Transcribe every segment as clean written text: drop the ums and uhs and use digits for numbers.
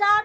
7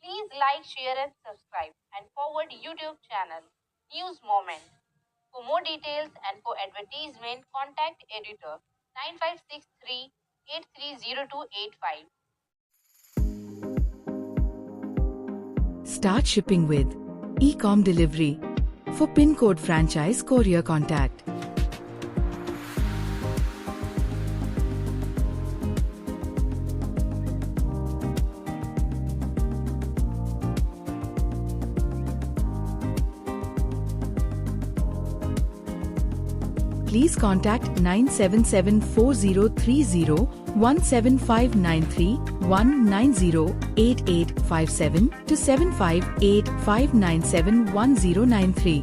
Please like, share and subscribe and forward YouTube channel News Moment. For more details and for advertisement, contact editor 9563 830285. Start shipping with Ecom Delivery. For PIN code franchise courier contact please contact 9774030175931908857 to 7585971093.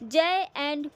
JN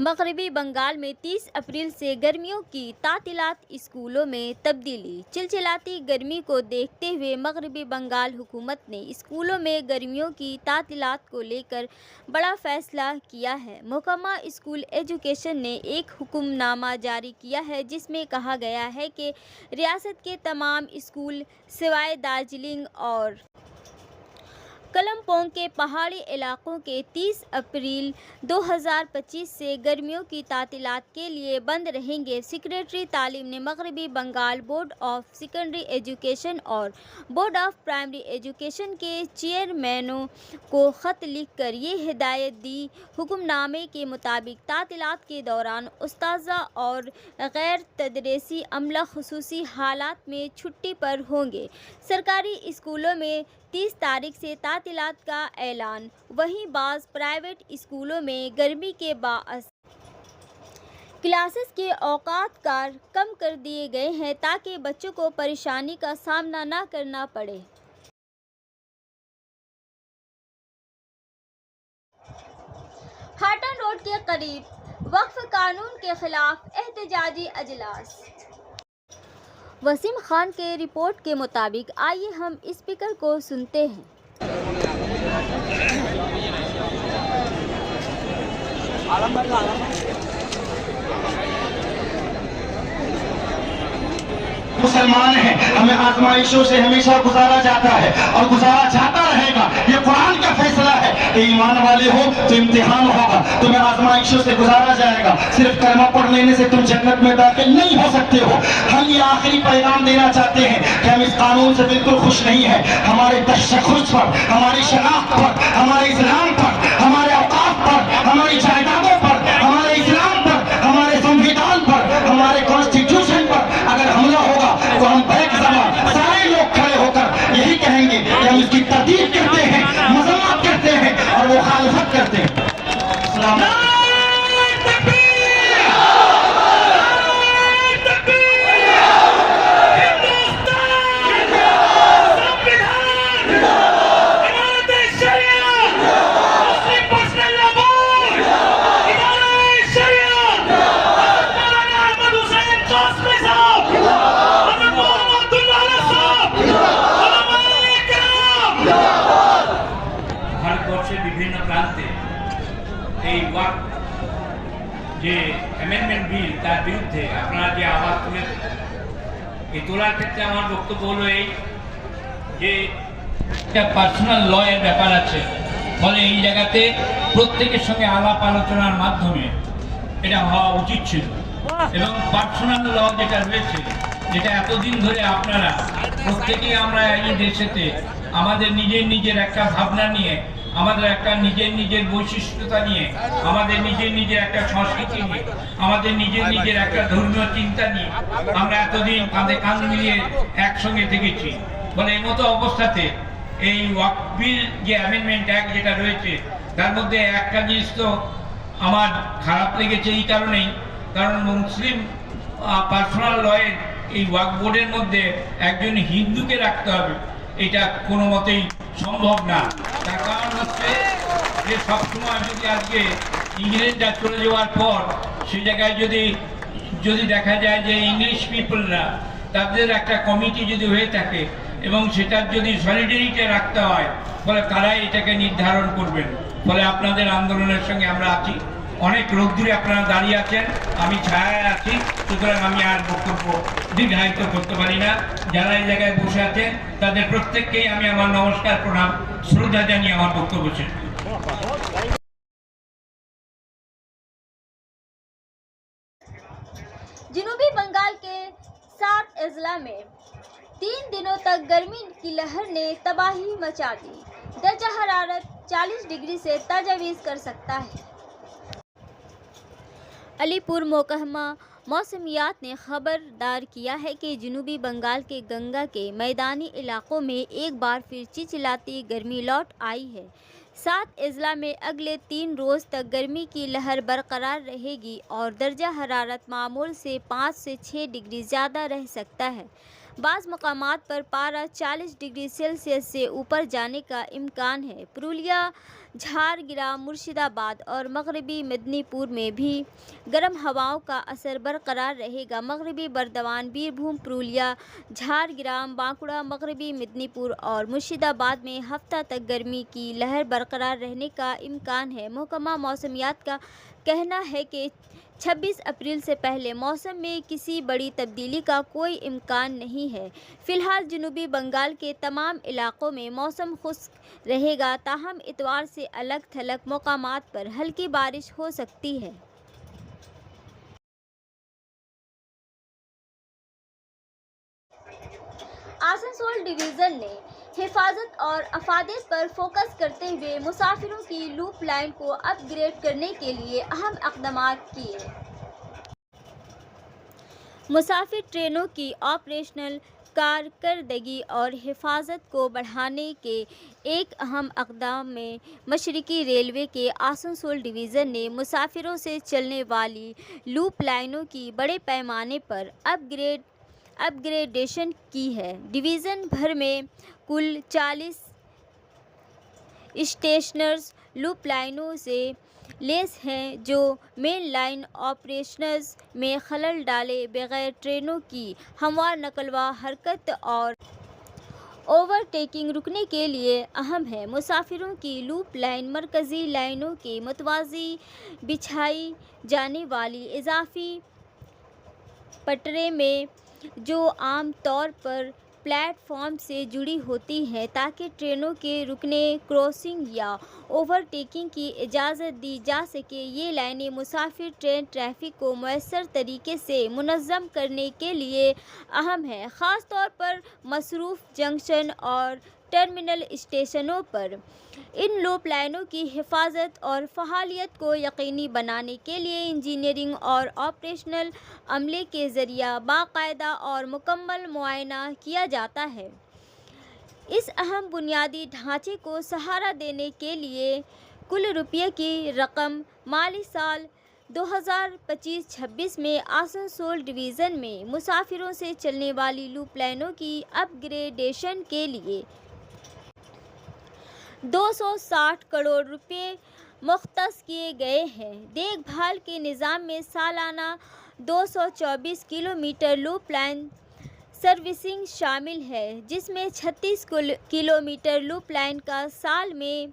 مغربی بنگال میں 30 April سے گرمیوں کی تعطیلات، اسکولوں میں تبدیلی۔ چلچلاتی گرمی کو دیکھتے ہوئے مغربی بنگال حکومت نے اسکولوں میں گرمیوں کی تعطیلات کو لے کر بڑا فیصلہ کیا ہے۔ محکمہ اسکول ایجوکیشن نے ایک حکم نامہ جاری کیا ہے جس میں کہا گیا ہے کہ ریاست کے تمام اسکول سوائے دارجلنگ اور کلمپونگ کے پہاڑی علاقوں کے 30 اپریل 2025 سے گرمیوں کی تعطیلات کے لیے بند رہیں گے۔ سکریٹری تعلیم نے مغربی Bengal board of secondary education اور بورڈ آف پرائمری ایجوکیشن کے چیئرمینوں کو خط لکھ کر یہ ہدایت دی۔ حکم نامے کے مطابق تعطیلات کے دوران اساتذہ اور غیر تدریسی عملہ خصوصی حالات میں چھٹی پر ہوں گے۔ سرکاری اسکولوں میں 30 تاریخ سے تعطیلات کا اعلان۔ وہیں بعض پرائیویٹ اسکولوں میں گرمی کے باعث کلاسز کے اوقات کم کر دیے گئے ہیں تاکہ بچوں کو پریشانی کا سامنا نہ کرنا پڑے۔ ہارٹن روڈ کے قریب وقف قانون کے خلاف احتجاجی اجلاس۔ وسیم خان کے رپورٹ کے مطابق آئیے ہم اسپیکر کو سنتے ہیں۔ مسلمان ہیں، ہمیں آزمائشوں سے ہمیشہ گزارا جاتا ہے اور گزارا جاتا رہے گا۔ یہ قرآن کا فیصلہ ہے کہ ایمان والے ہو تو امتحان ہوگا، تمہیں آزمائشوں سے گزارا جائے گا۔ صرف کلمہ پڑھ لینے سے تم جنت میں داخل نہیں ہو سکتے ہو۔ ہم یہ آخری پیغام دینا چاہتے ہیں کہ ہم اس قانون سے بالکل خوش نہیں ہیں۔ ہمارے تشخص پر، ہماری شناخت پر، ہمارے اسلام پر، ہمارے اوقاف پر، ہماری جائیدادوں پر، ہمارے اسلام پر، ہمارے سنویدھان پر، ہمارے کانسٹیٹیوشن پر اگر حملہ ہوگا تو ہم بیک زبان سارے لوگ کھڑے ہو کر یہی کہیں گے کہ ہم اس کی تردید کرتے ہیں، مذمت کرتے ہیں اور مخالفت کرتے ہیں۔ اسلام যে অ্যামেন্ডমেন্ট বিল তার বিরুদ্ধে আপনারা যে আওয়াজ তুলেছেন, এই তোলার ক্ষেত্রে আমার বক্তব্য হলো এই যে একটা পার্সোনাল ল এর ব্যাপার আছে, ফলে এই জায়গাতে প্রত্যেকের সঙ্গে আলাপ আলোচনার মাধ্যমে এটা হওয়া উচিত ছিল। এবং পার্সোনাল ল যেটা রয়েছে, যেটা এতদিন ধরে আপনারা প্রত্যেকেই আমরা এই দেশেতে আমাদের নিজের নিজের একটা ভাবনা নিয়ে, আমাদের একটা নিজের নিজের বৈশিষ্ট্যতা নিয়ে, আমাদের নিজের নিজের একটা সংস্কৃতি নিয়ে, আমাদের নিজের নিজের একটা ধর্মীয় চিন্তা নিয়ে আমরা এতদিন কাঁধে কাঁধ মিলিয়ে একসঙ্গে থেকেছি। বলে এই মতো অবস্থাতে এই ওয়াকফ বিল যে অ্যামেন্ডমেন্ট অ্যাক্ট যেটা রয়েছে, তার মধ্যে একটা জিনিস তো আমার খারাপ লেগেছে এই কারণেই, কারণ মুসলিম পার্সোনাল লয়ের এই ওয়াকফ বোর্ডের মধ্যে একজন হিন্দুকে রাখতে হবে, এটা কোনো মতেই সম্ভব না। তার কারণ হচ্ছে যে সবসময় যদি আজকে ইংরেজরা চলে যাওয়ার পর সেই জায়গায় যদি দেখা যায় যে ইংলিশ পিপলরা তাদের একটা কমিটি যদি হয়ে থাকে এবং সেটার যদি সলিডারিটি রাখতে হয়, ফলে তারাই এটাকে নির্ধারণ করবেন। ফলে আপনাদের আন্দোলনের সঙ্গে আমরা আছি, অনেক রোদ্দুরে আপনারা দাঁড়িয়ে আছেন, আমি ছায়ায় আছি, সুতরাং আমি আর বক্তব্য দীর্ঘায়িত করতে পারি না। যারা এই জায়গায় বসে আছেন তাদের প্রত্যেককেই আমি আমার নমস্কার, প্রণাম, শ্রদ্ধা জানিয়ে আমার বক্তব্য শেষ করছি। جنوبی بنگال کے 7 اضلاع میں 3 دنوں تک گرمی کی لہر نے تباہی مچا دی۔ درجہ حرارت 40 ڈگری سے تجاوز کر سکتا ہے۔ علی پور محکمہ موسمیات نے خبردار کیا ہے کہ جنوبی بنگال کے گنگا کے میدانی علاقوں میں ایک بار پھر چلچلاتی گرمی لوٹ آئی ہے۔ 7 اضلاع میں اگلے 3 روز تک گرمی کی لہر برقرار رہے گی اور درجہ حرارت معمول سے 5 سے 6 ڈگری زیادہ رہ سکتا ہے۔ بعض مقامات پر پارہ 40 ڈگری سیلسیس سے اوپر جانے کا امکان ہے۔ پرولیا، جھارگرام، مرشد آباد اور مغربی مدنی پور میں بھی گرم ہواؤں کا اثر برقرار رہے گا۔ مغربی بردوان، بیربھوم، پرولیا، جھارگرام، بانکوڑا، مغربی مدنی پور اور مرشد آباد میں ہفتہ تک گرمی کی لہر برقرار رہنے کا امکان ہے۔ محکمہ موسمیات کا کہنا ہے کہ 26 اپریل سے پہلے موسم میں کسی بڑی تبدیلی کا کوئی امکان نہیں ہے۔ فی الحال جنوبی بنگال کے تمام علاقوں میں موسم خشک رہے گا، تاہم اتوار سے الگ تھلگ مقامات پر ہلکی بارش ہو سکتی ہے۔ آسنسول ڈویژن نے حفاظت اور افادیت پر فوکس کرتے ہوئے مسافروں کی لوپ لائن کو اپ گریڈ کرنے کے لیے اہم اقدامات کیے۔ مسافر ٹرینوں کی آپریشنل کارکردگی اور حفاظت کو بڑھانے کے ایک اہم اقدام میں مشرقی ریلوے کے آسنسول ڈویژن نے مسافروں سے چلنے والی لوپ لائنوں کی بڑے پیمانے پر اپ گریڈیشن کی ہے۔ ڈویژن بھر میں کل 40 اسٹیشنز لوپ لائنوں سے لیس ہیں، جو مین لائن آپریشنز میں خلل ڈالے بغیر ٹرینوں کی ہموار نقل و حرکت اور اوور ٹیکنگ روکنے کے لیے اہم ہیں۔ مسافروں کی لوپ لائن مرکزی لائنوں کے متوازی بچھائی جانے والی اضافی پٹری میں جو عام طور پر پلیٹ فارم سے جڑی ہوتی ہیں، تاکہ ٹرینوں کے رکنے، کراسنگ یا اوور ٹیکنگ کی اجازت دی جا سکے۔ یہ لائنیں مسافر ٹرین ٹریفک کو مؤثر طریقے سے منظم کرنے کے لیے اہم ہیں، خاص طور پر مصروف جنکشن اور ٹرمینل اسٹیشنوں پر۔ ان لوپ لائنوں کی حفاظت اور فعالیت کو یقینی بنانے کے لیے انجینئرنگ اور آپریشنل عملے کے ذریعہ باقاعدہ اور مکمل معائنہ کیا جاتا ہے۔ اس اہم بنیادی ڈھانچے کو سہارا دینے کے لیے کل روپے کی رقم مالی سال 2025-26 میں آسنسول ڈویژن میں مسافروں سے چلنے والی لوپ لائنوں کی اپ گریڈیشن کے لیے 260 کروڑ روپے مختص کیے گئے ہیں۔ دیکھ بھال کے نظام میں سالانہ 224 کلومیٹر لوپ لائن سروسنگ شامل ہے، جس میں 36 کلومیٹر لوپ لائن کا سال میں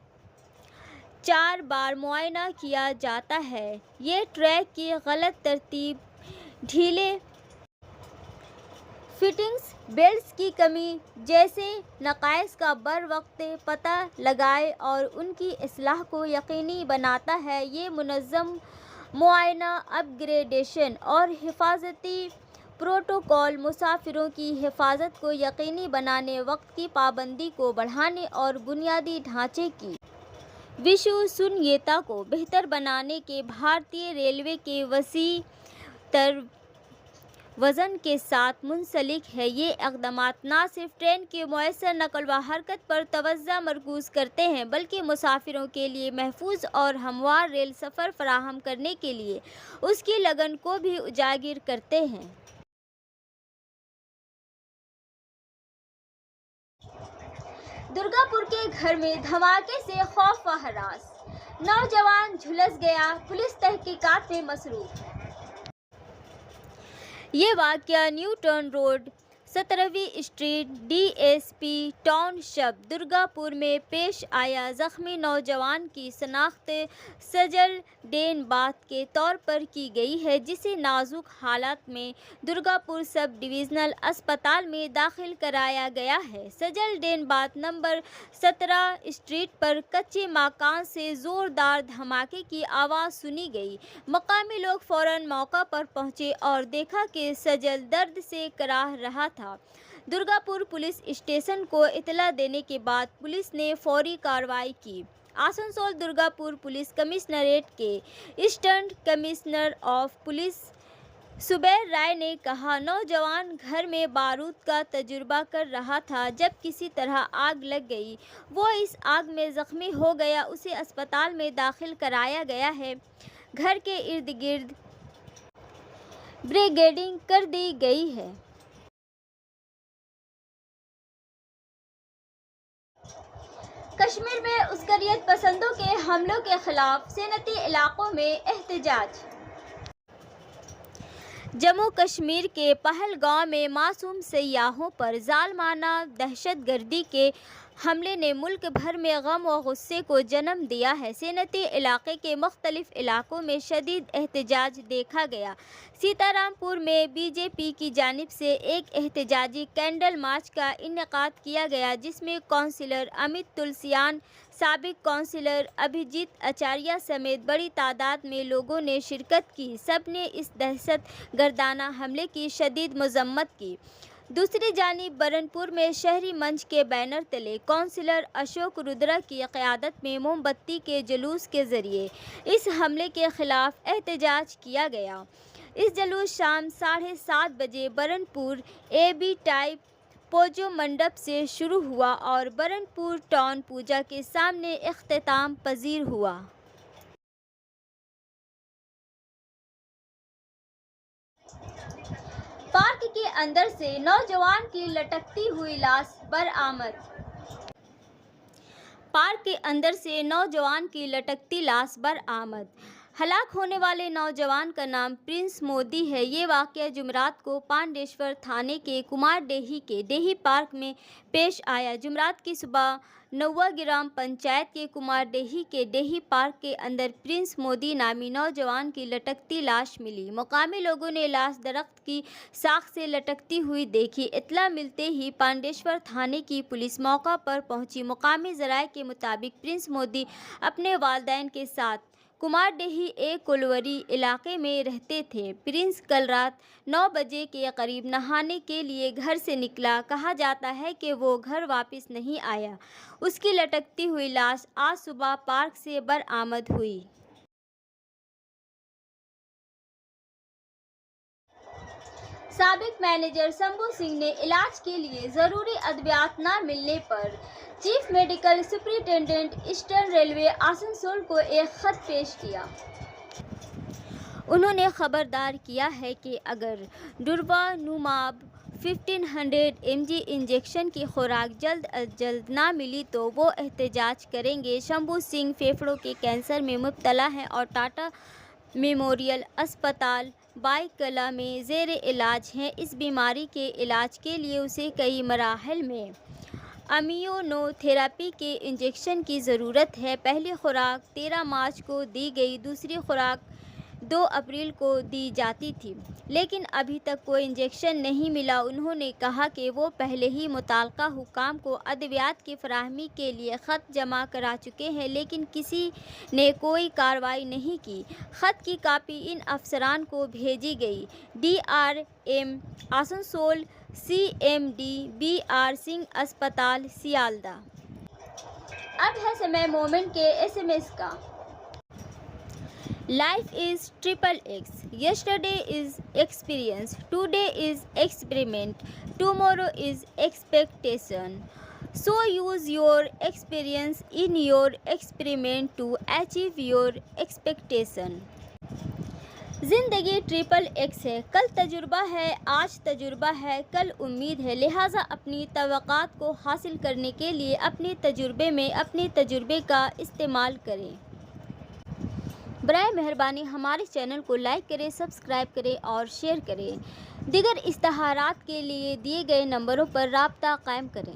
4 بار معائنہ کیا جاتا ہے۔ یہ ٹریک کی غلط ترتیب، ڈھیلے فٹنگز، بیلٹس کی کمی جیسے نقائص کا بروقت پتہ لگائے اور ان کی اصلاح کو یقینی بناتا ہے۔ یہ منظم معائنہ، اپ گریڈیشن اور حفاظتی پروٹوکول مسافروں کی حفاظت کو یقینی بنانے، وقت کی پابندی کو بڑھانے اور بنیادی ڈھانچے کی وشوسنییتا کو بہتر بنانے کے بھارتی ریلوے کے وسیع تر وژن کے ساتھ منسلک ہے۔ یہ اقدامات نہ صرف ٹرین کی مؤثر نقل و حرکت پر توجہ مرکوز کرتے ہیں، بلکہ مسافروں کے لیے محفوظ اور ہموار ریل سفر فراہم کرنے کے لیے اس کی لگن کو بھی اجاگر کرتے ہیں۔ درگاپور کے گھر میں دھماکے سے خوف و ہراس، نوجوان جھلس گیا، پولیس تحقیقات میں مصروف۔ یہ واقعہ نیو ٹاؤن روڈ، 17ویں street, D S P township, Durgapur میں پیش آیا۔ زخمی نوجوان کی شناخت سجل ڈین بات کے طور پر کی گئی ہے، جسے نازک حالت میں درگاپور سب ڈویژنل اسپتال میں داخل کرایا گیا ہے۔ سجل ڈین بات نمبر 17 اسٹریٹ پر کچے مکان سے زوردار دھماکے کی آواز سنی گئی۔ مقامی لوگ فوراً موقع پر پہنچے اور دیکھا کہ سجل درد سے کراہ رہا تھا۔ درگاپور پولیس اسٹیشن کو اطلاع دینے کے بعد پولیس نے فوری کارروائی کی۔ آسنسول درگاپور پولیس کمشنریٹ کے اسسٹنٹ کمشنر آف پولیس سبیر رائے نے کہا، نوجوان گھر میں بارود کا تجربہ کر رہا تھا جب کسی طرح آگ لگ گئی۔ وہ اس آگ میں زخمی ہو گیا، اسے اسپتال میں داخل کرایا گیا ہے۔ گھر کے ارد گرد بیریکیڈنگ کر دی گئی ہے۔ کشمیر میں عسکریت پسندوں کے حملوں کے خلاف صنعتی علاقوں میں احتجاج۔ جموں کشمیر کے پہلگام میں معصوم سیاحوں پر ظالمانہ دہشت گردی کے حملے نے ملک بھر میں غم و غصے کو جنم دیا ہے۔ صنعتی علاقے کے مختلف علاقوں میں شدید احتجاج دیکھا گیا۔ سیتارام پور میں بی جے پی کی جانب سے ایک احتجاجی کینڈل مارچ کا انعقاد کیا گیا، جس میں کونسلر امت تلسیان، سابق کونسلر ابھیجیت آچاریہ سمیت بڑی تعداد میں لوگوں نے شرکت کی۔ سب نے اس دہشت گردانہ حملے کی شدید مذمت کی۔ دوسری جانب برہنپور میں شہری منچ کے بینر تلے کونسلر اشوک رودرا کی قیادت میں موم بتی کے جلوس کے ذریعے اس حملے کے خلاف احتجاج کیا گیا۔ اس جلوس شام 7:30 بجے برہنپور اے بی ٹائپ پوجو منڈپ سے شروع ہوا اور برہنپور ٹاؤن پوجا کے سامنے اختتام پذیر ہوا۔ پارک کے اندر سے نوجوان کی لٹکتی ہوئی لاش برآمد۔ پارک کے اندر سے نوجوان کی لٹکتی لاش برآمد۔ ہلاک ہونے والے نوجوان کا نام پرنس مودی ہے۔ یہ واقعہ جمعرات کو پانڈیشور تھانے کے کمار ڈیہی کے ڈیہی پارک میں پیش آیا۔ جمعرات کی صبح نوا گرام پنچایت کے کمار ڈیہی کے ڈیہی پارک کے اندر پرنس مودی نامی نوجوان کی لٹکتی لاش ملی۔ مقامی لوگوں نے لاش درخت کی ساخ سے لٹکتی ہوئی دیکھی۔ اطلاع ملتے ہی پانڈیشور تھانے کی پولیس موقع پر پہنچی۔ مقامی ذرائع کے مطابق پرنس مودی اپنے والدین کے ساتھ کمار ڈیہی ایک کولوری علاقے میں رہتے تھے۔ پرنس کل رات 9 بجے کے قریب نہانے کے لیے گھر سے نکلا۔ کہا جاتا ہے کہ وہ گھر واپس نہیں آیا۔ اس کی لٹکتی ہوئی لاش آج صبح پارک سے برآمد ہوئی۔ سابق مینیجر شمبھو سنگھ نے علاج کے لیے ضروری ادویات نہ ملنے پر chief medical superintendent eastern railway Asansol کو ایک خط پیش کیا۔ انہوں نے خبردار کیا ہے کہ اگر ڈورونوماب 1500 mg انجیکشن کی خوراک جلد از جلد نہ ملی تو وہ احتجاج کریں گے۔ شمبھو سنگھ پھیپھڑوں کے کینسر میں مبتلا ہیں اور ٹاٹا میموریل اسپتال بائی کلا میں زیر علاج ہیں۔ اس بیماری کے علاج کے لیے اسے کئی مراحل میں امیونو تھراپی کے انجیکشن کی ضرورت ہے۔ پہلی خوراک 13 مارچ کو دی گئی، دوسری خوراک 2 اپریل کو دی جاتی تھی، لیکن ابھی تک کوئی انجیکشن نہیں ملا۔ انہوں نے کہا کہ وہ پہلے ہی متعلقہ حکام کو ادویات کی فراہمی کے لیے خط جمع کرا چکے ہیں، لیکن کسی نے کوئی کارروائی نہیں کی۔ خط کی کاپی ان افسران کو بھیجی گئی۔ D R M Asansol, C M D B R Singh اسپتال سیالدہ۔ اب ہے سمے مومنٹ کے SMS کا۔ Life is XXX. Yesterday is experience. Today is experiment. Tomorrow is expectation. So use your experience in your experiment to achieve your expectation. زندگی XXX ہے۔ کل تجربہ ہے، آج تجربہ ہے، کل امید ہے۔ لہٰذا اپنی توقعات کو حاصل کرنے کے لیے اپنے تجربے میں اپنے تجربے کا استعمال کریں۔ برائے مہربانی ہمارے چینل کو لائک کریں، سبسکرائب کریں اور شیئر کریں۔ دیگر اشتہارات کے لیے دیے گئے نمبروں پر رابطہ قائم کریں۔